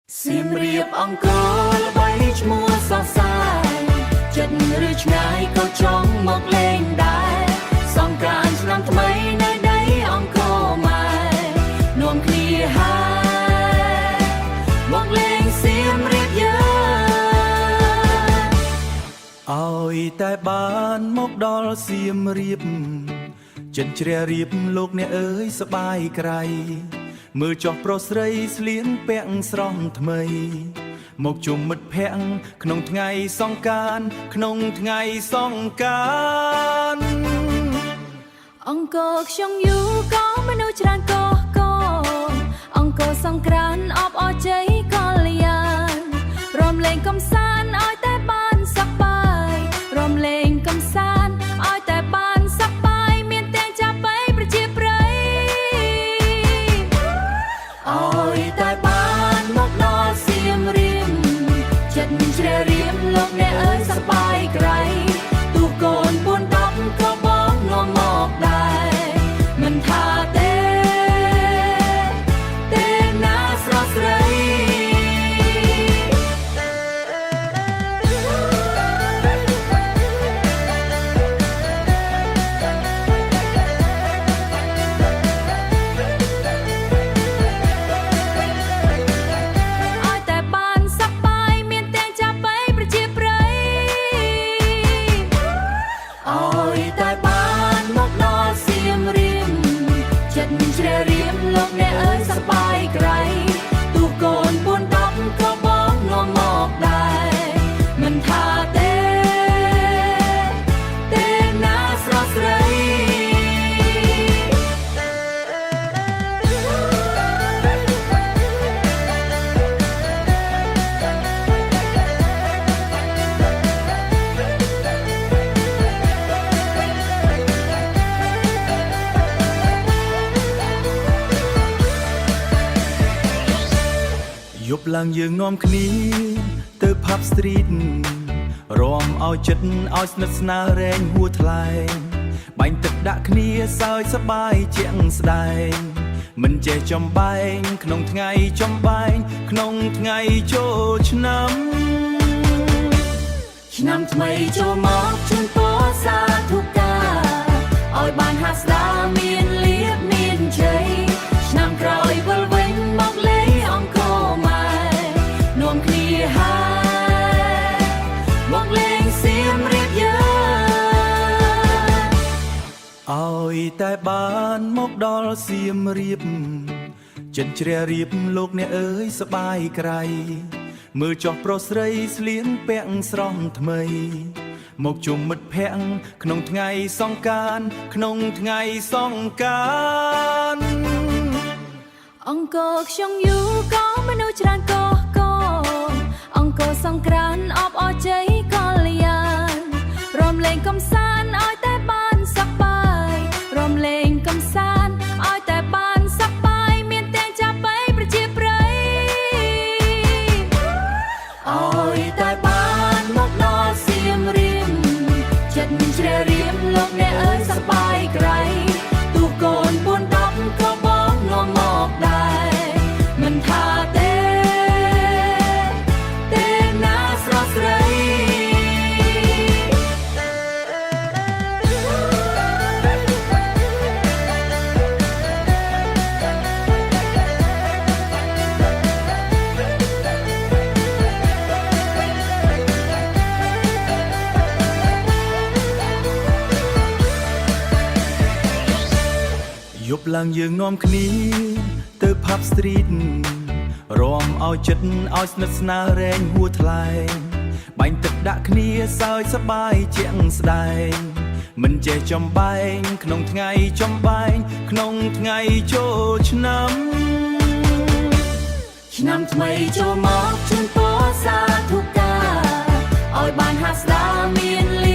Sim riệpអង្គរល្បីឈ្មោះសរសើរចិត្តឬឆ្ងាយក៏ចង់មកលេងដែរសង្ក្រាន្តឆ្នាំថ្មីនៅដីអង្គរម៉ែនាំគ្នាហើយមកលេងសៀមរាបយើងឲ្យតែបានមកដល់សៀមរាបចិនជ្រះរៀបលោកអ្នកអើយសបាយក្រៃមើលចោះប្រុសស្រីស្លៀកពាក់ស្រស់ថ្មីមកជុំមិត្តភ័ក្តិក្នុងថ្ងៃសង្ក្រាន្តក្នុងថ្ងៃសង្ក្រាន្តអង្គរខ្ញុំយូរក៏មនុស្សច្រើនកអង្គរសង្ក្រាន្តអបអរជ័យកល្យាណរំលែងកំសាន្តឲ្យតែបានសប្បាយរំលែងកំសាន្តឲ្យតែបានសប្បាយមានទាំងចាប៉ីប្រជាប្រិយឲ្យតែបានមកដល់សៀមរាបចិត្តជ្រះរៀមលោកអ្នកអើយសប្បាយក្រៃទូកូន4 10ក៏បងនាំមកដែរមិនថាទេណាស្រស់ស្រីលោកអ្នកអើយសប្បាយក្រៃទូកូន4 10ក៏បងនាំមកដែរមិនថាទេណាស្រស់ស្រីយប់ឡើងយើងនាំគ្នាទៅផាប់ស្ទ្រីតរំឲ្យចិត្តឲ្យស្និទ្ធស្នាលរែងហួថ្លែងបាញ់ទឹកដាក់គ្នាសើចសប្បាយជាងស្ដែងមិនចេះចំបែងក្នុងថ្ងៃចំបែងក្នុងថ្ងៃចូលឆ្នាំថ្មីចូលមកជូនពរសាធុការឲ្យបានហាស្ដាមានលៀបមានជ័យឆ្នាំក្រោយវិលវិញមកលេងអង្គរនាំគ្នាហើយមកលេងសៀមរាបយើងឲ្យតែបានមកដល់សៀមរាបចិនជ្រះរៀបលោកអ្នកអើយសប្បាយក្រៃមើលចោះប្រុសស្រីស្លៀកពាក់ស្រស់ថ្មីមកជុំមិត្តភ័ក្តិក្នុងថ្ងៃសង្ក្រាន្តក្នុងថ្ងៃសង្ក្រាន្តអង្គរខ្ញុំយូរក៏មនុស្សច្រើនអង្គរសង្ក្រាន្តអបអរជ័យកល្យាណរំលែងកំសាន្តឲ្យតែបានសប្បាយរំលែងកំសាន្តឲ្យតែបានសប្បាយមានទាំងចាប៉ីប្រជាប្រិយឲ្យតែបានមកដល់សៀមរាបចិត្តជ្រះរៀមលោកអ្នកអើយសប្បាយក្រៃទូកូន4 10ក៏បងនាំមកដែរមិនថាទេយប់ឡើងយើងនាំគ្នាទៅផាប់ស្ទ្រីតរំឲ្យចិត្តឲ្យស្និទ្ធស្នាលរែងហួថ្លែងបាញ់ទឹកដាក់គ្នាសើចសប្បាយជាងស្ដែងមិនចេះចំបែងក្នុងថ្ងៃចំបែងក្នុងថ្ងៃចូលឆ្នាំថ្មីចូលមកជូនពរសាធុការឲ្យបានហាស្ដាមានលៀ